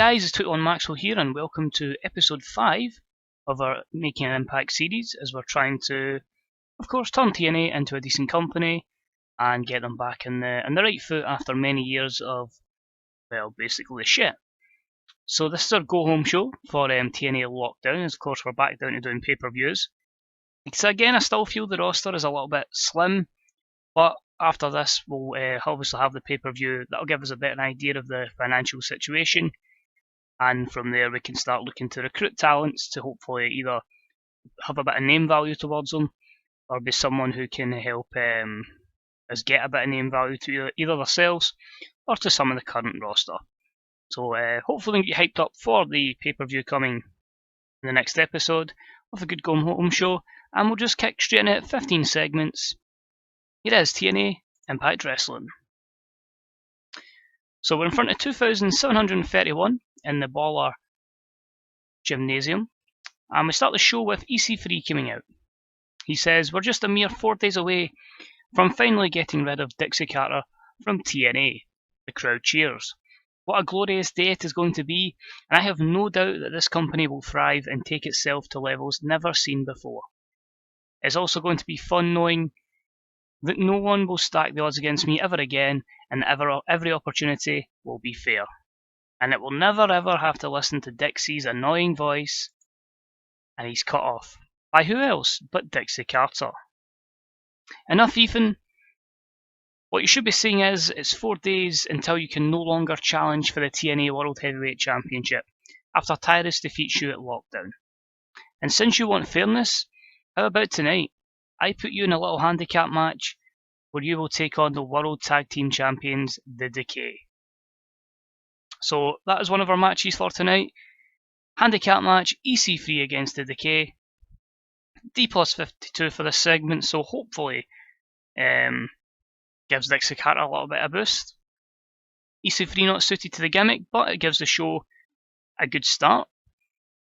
guys, it's 21 Maxwell here, and welcome to episode 5 of our Making an Impact series, as we're trying to, of course, turn TNA into a decent company and get them back in the right foot after many years of, well, basically shit. So this is our go-home show for TNA Lockdown, as of course we're back down to doing pay-per-views. So again, I still feel the roster is a little bit slim, but after this we'll obviously have the pay-per-view. That'll give us a better idea of the financial situation. And from there we can start looking to recruit talents to hopefully either have a bit of name value towards them or be someone who can help us get a bit of name value to either themselves or to some of the current roster. So hopefully we can get hyped up for the pay-per-view coming in the next episode of a good Go Home show, and we'll just kick straight in at 15 segments. Here is TNA Impact Wrestling. So we're in front of 2,731 in the Baller Gymnasium, and we start the show with EC3 coming out. He says, "We're just a mere 4 days away from finally getting rid of Dixie Carter from TNA. The crowd cheers. What a glorious day it is going to be, and I have no doubt that this company will thrive and take itself to levels never seen before. It's also going to be fun knowing that no one will stack the odds against me ever again, and every opportunity will be fair. And it will never ever have to listen to Dixie's annoying voice." And he's cut off. By who else but Dixie Carter? Enough, Ethan. What you should be saying is, it's 4 days until you can no longer challenge for the TNA World Heavyweight Championship after Tyrus defeats you at Lockdown. And since you want fairness, how about tonight? I put you in a little handicap match where you will take on the World Tag Team Champions, The Decay. So that is one of our matches for tonight. Handicap match, EC3 against The Decay. D plus 52 for this segment, so hopefully gives Dixie Carter a little bit of a boost. EC3 not suited to the gimmick, but it gives the show a good start.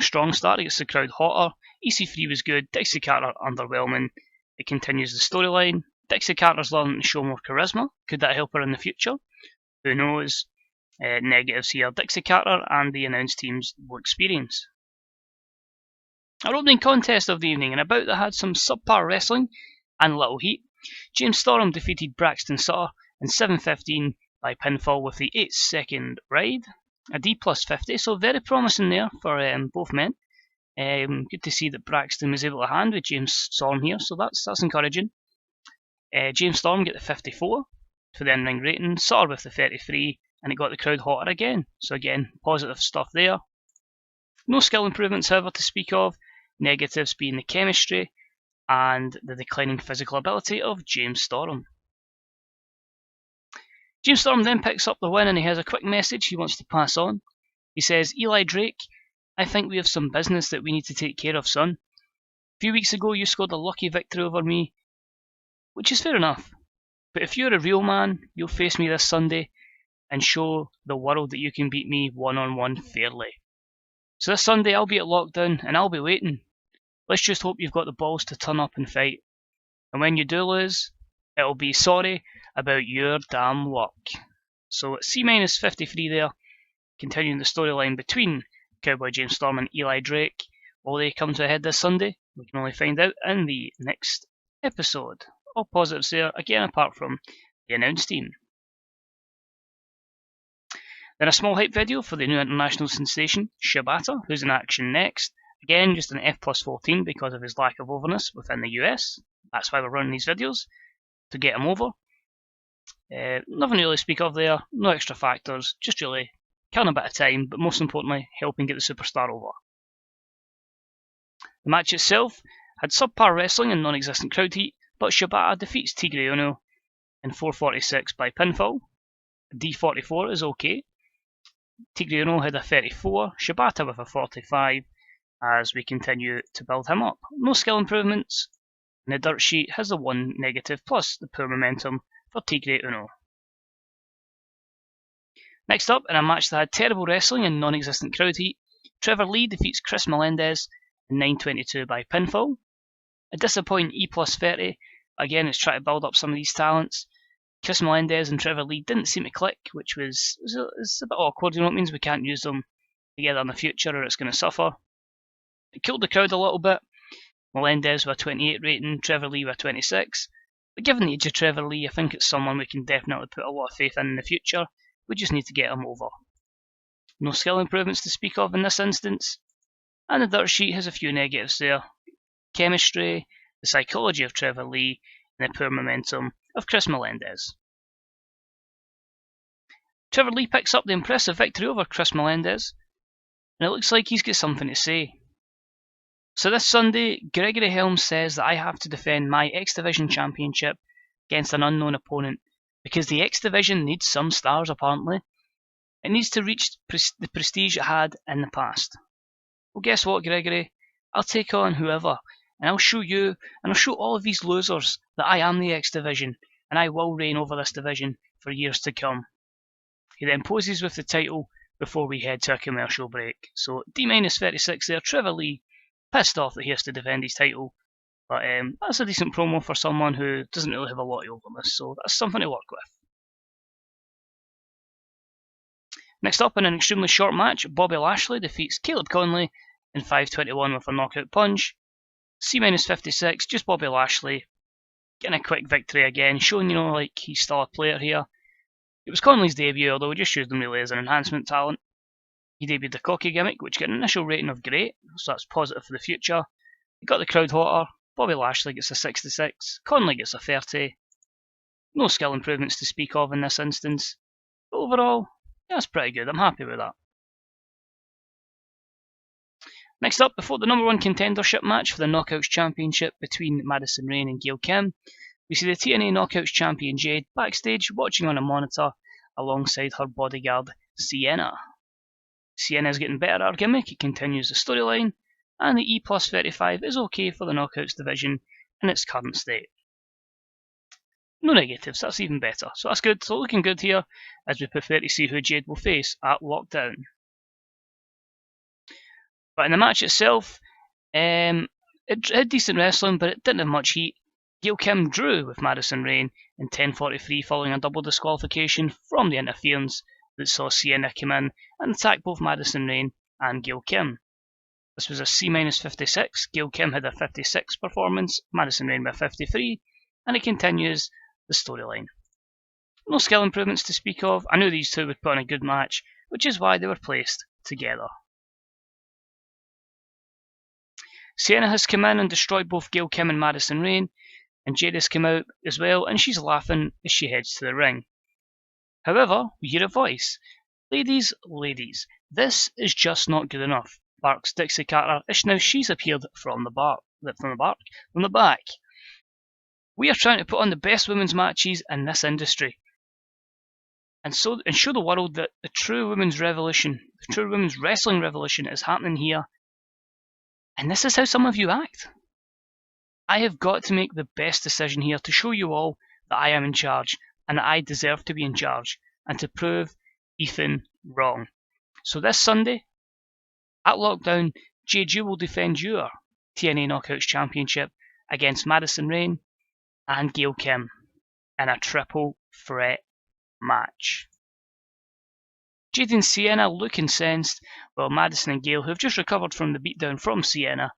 Strong start, it gets the crowd hotter. EC3 was good, Dixie Carter underwhelming. It continues the storyline. Dixie Carter's learning to show more charisma. Could that help her in the future? Who knows? Negatives here. Dixie Carter and the announced teams will experience. Our opening contest of the evening, and about that had some subpar wrestling and little heat. James Storm defeated Braxton Sutter in 7:15 by pinfall with the 8-second ride. A D plus 50, so very promising there for both men. Good to see that Braxton was able to hand with James Storm here, so that's encouraging. James Storm get the 54 for the in-ring rating, Sutter with the 33, and it got the crowd hotter again. So again, positive stuff there. No skill improvements, however, to speak of. Negatives being the chemistry and the declining physical ability of James Storm. James Storm then picks up the win, and he has a quick message he wants to pass on. He says, "Eli Drake, I think we have some business that we need to take care of, son. A few weeks ago you scored a lucky victory over me, which is fair enough. But if you're a real man, you'll face me this Sunday and show the world that you can beat me one-on-one fairly. So this Sunday I'll be at Lockdown and I'll be waiting. Let's just hope you've got the balls to turn up and fight. And when you do lose, it'll be sorry about your damn luck." So C minus 53 there, continuing the storyline between Cowboy James Storm and Eli Drake. Will they come to a head this Sunday? We can only find out in the next episode. All positives there, again apart from the announced team. Then a small hype video for the new international sensation, Shibata, who's in action next. Again, just an F plus 14 because of his lack of overness within the US. That's why we're running these videos, to get him over. Nothing really to speak of there, no extra factors, just really killing a bit of time, but most importantly, helping get the superstar over. The match itself had subpar wrestling and non-existent crowd heat, but Shibata defeats Tigre Uno in 4:46 by pinfall. A D44 is okay. Tigre Uno had a 34, Shibata with a 45, as we continue to build him up. No skill improvements, and the dirt sheet has the 1 negative plus the poor momentum for Tigre Uno. Next up, in a match that had terrible wrestling and non-existent crowd heat, Trevor Lee defeats Chris Melendez in 9:22 by pinfall. A disappointing E plus 30, again it's trying to build up some of these talents. Chris Melendez and Trevor Lee didn't seem to click, which was a bit awkward, you know what it means, we can't use them together in the future or it's going to suffer. It cooled the crowd a little bit. Melendez with a 28 rating, Trevor Lee with a 26. But given the age of Trevor Lee, I think it's someone we can definitely put a lot of faith in the future. We just need to get him over. No skill improvements to speak of in this instance. And the dirt sheet has a few negatives there. Chemistry, the psychology of Trevor Lee, and the poor momentum of Chris Melendez. Trevor Lee picks up the impressive victory over Chris Melendez, and it looks like he's got something to say. So this Sunday, Gregory Helms says that I have to defend my X Division Championship against an unknown opponent, because the X Division needs some stars apparently. It needs to reach the prestige it had in the past. Well, guess what, Gregory? I'll take on whoever, and I'll show you, and I'll show all of these losers that I am the X Division, and I will reign over this division for years to come. He then poses with the title before we head to a commercial break. So D-36 there, Trevor Lee, pissed off that he has to defend his title, but that's a decent promo for someone who doesn't really have a lot of overness, so that's something to work with. Next up, in an extremely short match, Bobby Lashley defeats Caleb Conley in 5:21 with a knockout punch. C-56, just Bobby Lashley getting a quick victory again, showing, like he's still a player here. It was Conley's debut, although we just used him really as an enhancement talent. He debuted the cocky gimmick, which got an initial rating of great, so that's positive for the future. He got the crowd hotter. Bobby Lashley gets a 66, Conley gets a 30. No skill improvements to speak of in this instance, but overall, yeah, that's pretty good. I'm happy with that. Next up, before the number 1 contendership match for the Knockouts Championship between Madison Rayne and Gail Kim, we see the TNA Knockouts champion Jade backstage watching on a monitor alongside her bodyguard Sienna. Sienna's getting better at her gimmick, it continues the storyline, and the E+35 is okay for the Knockouts division in its current state. No negatives, that's even better. So that's good, so looking good here as we prepare to see who Jade will face at Lockdown. But in the match itself, it had decent wrestling, but it didn't have much heat. Gail Kim drew with Madison Rayne in 10:43 following a double disqualification from the interference that saw Sienna come in and attack both Madison Rayne and Gail Kim. This was a C-56, Gail Kim had a 56 performance, Madison Rayne with a 53, and it continues the storyline. No skill improvements to speak of. I knew these two would put on a good match, which is why they were placed together. Sienna has come in and destroyed both Gail Kim and Madison Rayne, and Jade has come out as well, and she's laughing as she heads to the ring. However, we hear a voice. Ladies, this is just not good enough, barks Dixie Carter as now she's appeared from the back. We are trying to put on the best women's matches in this industry, and show the world that the true women's revolution, the true women's wrestling revolution is happening here. And this is how some of you act. I have got to make the best decision here to show you all that I am in charge and that I deserve to be in charge and to prove Ethan wrong. So this Sunday, at Lockdown, Jade, you will defend your TNA Knockouts Championship against Madison Rayne and Gail Kim in a triple threat match. Jade and Sienna look incensed, while Madison and Gail, who have just recovered from the beatdown from Sienna,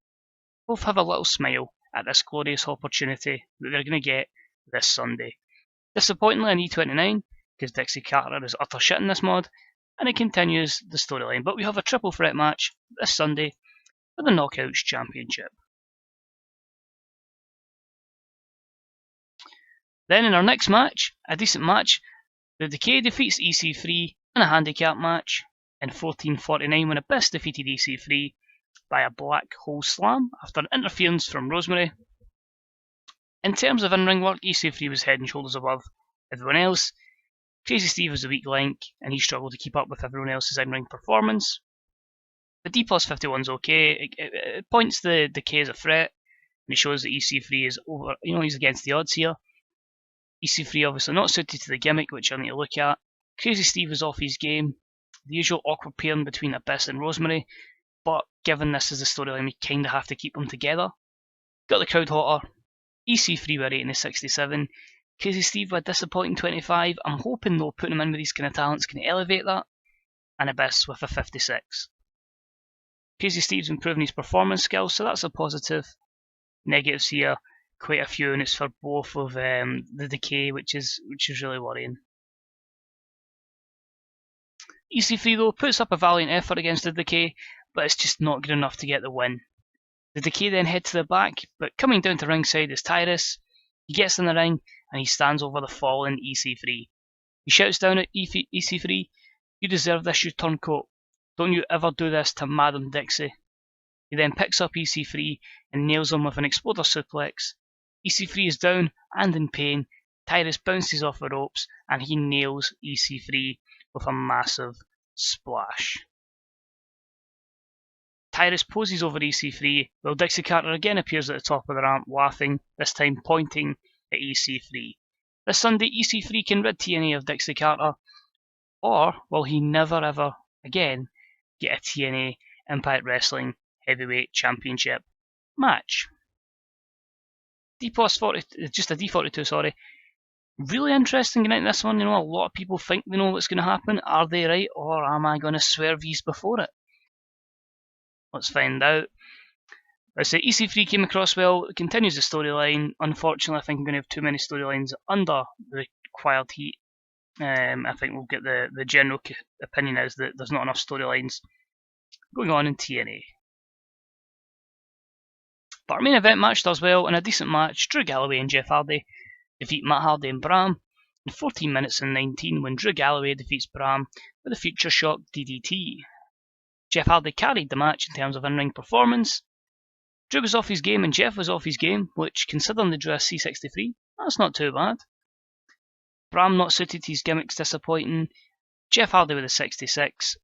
both have a little smile at this glorious opportunity that they're going to get this Sunday. Disappointingly, an E29, because Dixie Carter is utter shit in this mod, and it continues the storyline. But we have a triple threat match this Sunday for the Knockouts Championship. Then in our next match, a decent match, the Decay defeats EC3 in a handicap match. In 14:49 when Abyss defeated EC3 by a black hole slam after an interference from Rosemary. In terms of in-ring work, EC3 was head and shoulders above everyone else. Crazy Steve was the weak link, and he struggled to keep up with everyone else's in-ring performance. The D+51's okay. It points the Decay as a threat, and it shows that EC3 is over. He's against the odds here. EC3 obviously not suited to the gimmick, which I need to look at. Crazy Steve is off his game. The usual awkward pairing between Abyss and Rosemary, but given this is the storyline, we kind of have to keep them together. Got the crowd hotter. EC3 were rating a 67. Crazy Steve with a disappointing 25. I'm hoping though putting him in with these kind of talents can elevate that. And Abyss with a 56. Crazy Steve's improving his performance skills, so that's a positive. Negatives here, quite a few, and it's for both of the Decay, which is really worrying. EC3 though puts up a valiant effort against the Decay, but it's just not good enough to get the win. The Decay then head to the back, but coming down to ringside is Tyrus. He gets in the ring and he stands over the fallen EC3. He shouts down at EC3, "You deserve this, you turncoat. Don't you ever do this to Madam Dixie." He then picks up EC3 and nails him with an exploder suplex. EC3 is down and in pain. Tyrus bounces off the ropes and he nails EC3 with a massive splash. Tyrus poses over EC3 while Dixie Carter again appears at the top of the ramp laughing, this time pointing at EC3. This Sunday EC3 can rid TNA of Dixie Carter, or will he never ever again get a TNA Impact Wrestling Heavyweight Championship match? Just a D42, sorry. Really interesting night this one. A lot of people think they know what's going to happen. Are they right, or am I going to swerve these before it? Let's find out. I say EC3 came across well. It continues the storyline. Unfortunately, I think I'm going to have too many storylines under the required heat. I think we'll get the general opinion is that there's not enough storylines going on in TNA. But our main event match does well, in a decent match. Drew Galloway and Jeff Hardy defeat Matt Hardy and Bram in 14 minutes and 19 when Drew Galloway defeats Bram with a Future Shock DDT. Jeff Hardy carried the match in terms of in-ring performance. Drew was off his game and Jeff was off his game, which, considering they drew a C63, that's not too bad. Bram not suited to his gimmicks, disappointing. Jeff Hardy with a 66.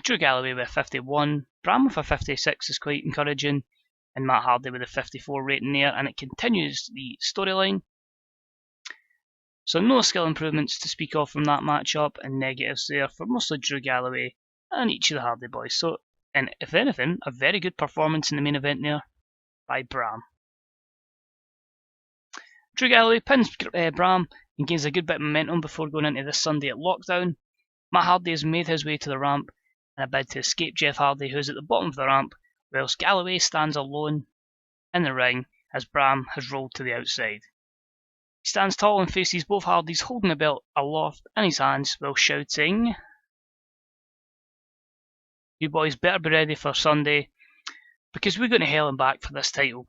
Drew Galloway with a 51. Bram with a 56 is quite encouraging. And Matt Hardy with a 54 rating there, and it continues the storyline. So no skill improvements to speak of from that matchup, and negatives there for mostly Drew Galloway and each of the Hardy boys. So, and if anything, a very good performance in the main event there by Bram. Drew Galloway pins Bram and gains a good bit of momentum before going into this Sunday at Lockdown. Matt Hardy has made his way to the ramp in a bid to escape Jeff Hardy, who is at the bottom of the ramp, whilst Galloway stands alone in the ring as Bram has rolled to the outside. He stands tall and faces both Hardys, holding the belt aloft in his hands while shouting, "You boys better be ready for Sunday, because we're going to hell and back for this title."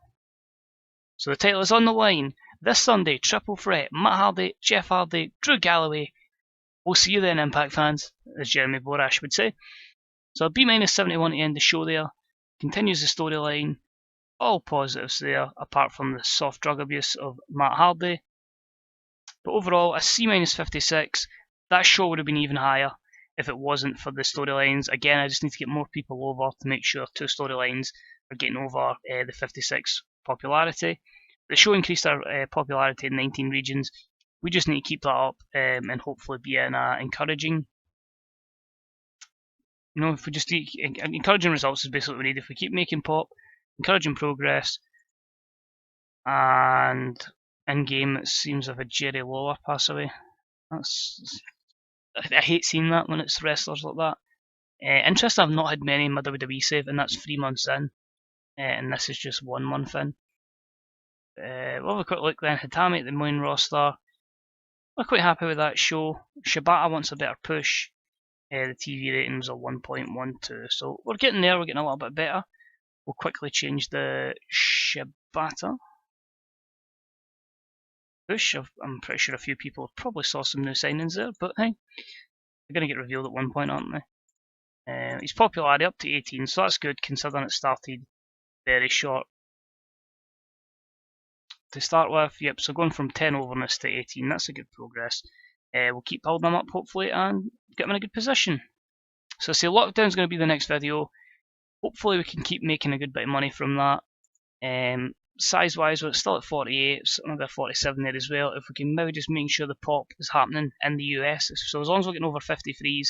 So the title is on the line this Sunday, triple threat, Matt Hardy, Jeff Hardy, Drew Galloway. We'll see you then, Impact fans, as Jeremy Borash would say. So a B-71 to end the show there. Continues the storyline, all positives there, apart from the soft drug abuse of Matt Hardy. But overall, a C-56. That show would have been even higher if it wasn't for the storylines. Again, I just need to get more people over to make sure 2 storylines are getting over the 56 popularity. The show increased our popularity in 19 regions. We just need to keep that up and hopefully be encouraging. If we just encouraging results is basically what we need. If we keep making pop, encouraging progress, and in game it seems like a Jerry Lawler pass away. I hate seeing that when it's wrestlers like that. Interesting, I've not had many in my WWE save, and that's 3 months in, and this is just 1 month in. We'll have a quick look then. Hitami at the main roster. We're quite happy with that show. Shibata wants a better push. The TV rating was a 1.12, so we're getting there, we're getting a little bit better. We'll quickly change the Shibata push. I'm pretty sure a few people probably saw some new signings there, but hey, they're going to get revealed at one point, aren't they? His popularity up to 18, so that's good considering it started very short to start with. Yep, so going from 10 overness to 18, that's a good progress. We'll keep building them up hopefully and get them in a good position. So I say Lockdown's going to be the next video. Hopefully we can keep making a good bit of money from that. Size wise, we're still at 48, so maybe a 47 there as well. If we can maybe just make sure the pop is happening in the US. So as long as we're getting over 53s,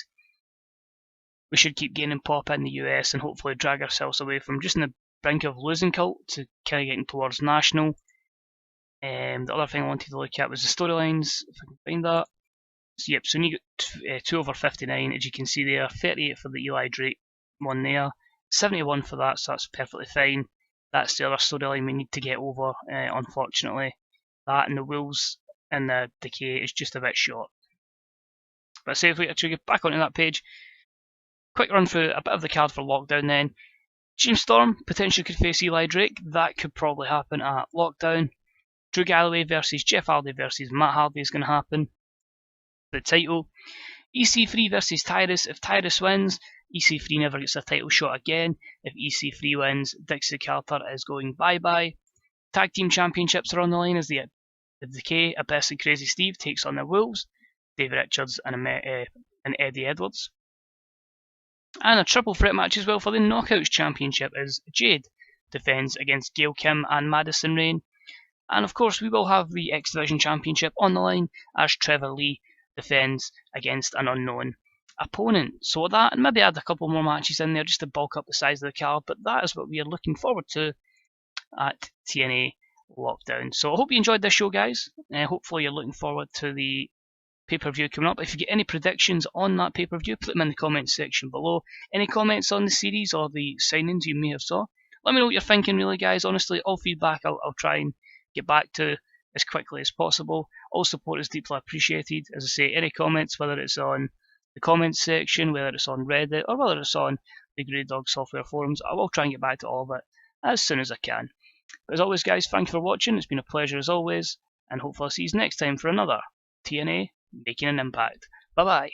we should keep gaining pop in the US and hopefully drag ourselves away from just in the brink of losing cult to kind of getting towards national. The other thing I wanted to look at was the storylines, if I can find that. So yep, so you got 2 over 59, as you can see there, 38 for the Eli Drake one there. 71 for that, so that's perfectly fine. That's the other storyline we need to get over, unfortunately. That and the Wolves and the Decay is just a bit short. But say if we actually get back onto that page, quick run through a bit of the card for Lockdown then. James Storm potentially could face Eli Drake. That could probably happen at Lockdown. Drew Galloway versus Jeff Hardy versus Matt Hardy is going to happen. The title. EC3 versus Tyrus. If Tyrus wins, EC3 never gets a title shot again. If EC3 wins, Dixie Carter is going bye-bye. Tag Team Championships are on the line as the Decay, Abyss and Crazy Steve takes on the Wolves, Dave Richards and Eddie Edwards. And a triple threat match as well for the Knockouts Championship as Jade defends against Gail Kim and Madison Rayne. And of course we will have the X Division Championship on the line as Trevor Lee defends against an unknown opponent. So that, and maybe add a couple more matches in there just to bulk up the size of the card, but that is what we are looking forward to at TNA Lockdown. So I hope you enjoyed this show, guys. Hopefully you're looking forward to the pay-per-view coming up. If you get any predictions on that pay-per-view, put them in the comments section below. Any comments on the series or the signings you may have saw, let me know what you're thinking, really, guys. Honestly, all feedback I'll try and get back to as quickly as possible. All support is deeply appreciated. As I say, any comments, whether it's on the comments section, whether it's on Reddit, or whether it's on the Grey Dog Software forums, I will try and get back to all of it as soon as I can. But as always, guys, thank you for watching. It's been a pleasure as always, and hopefully I'll see you next time for another TNA Making an Impact. Bye bye.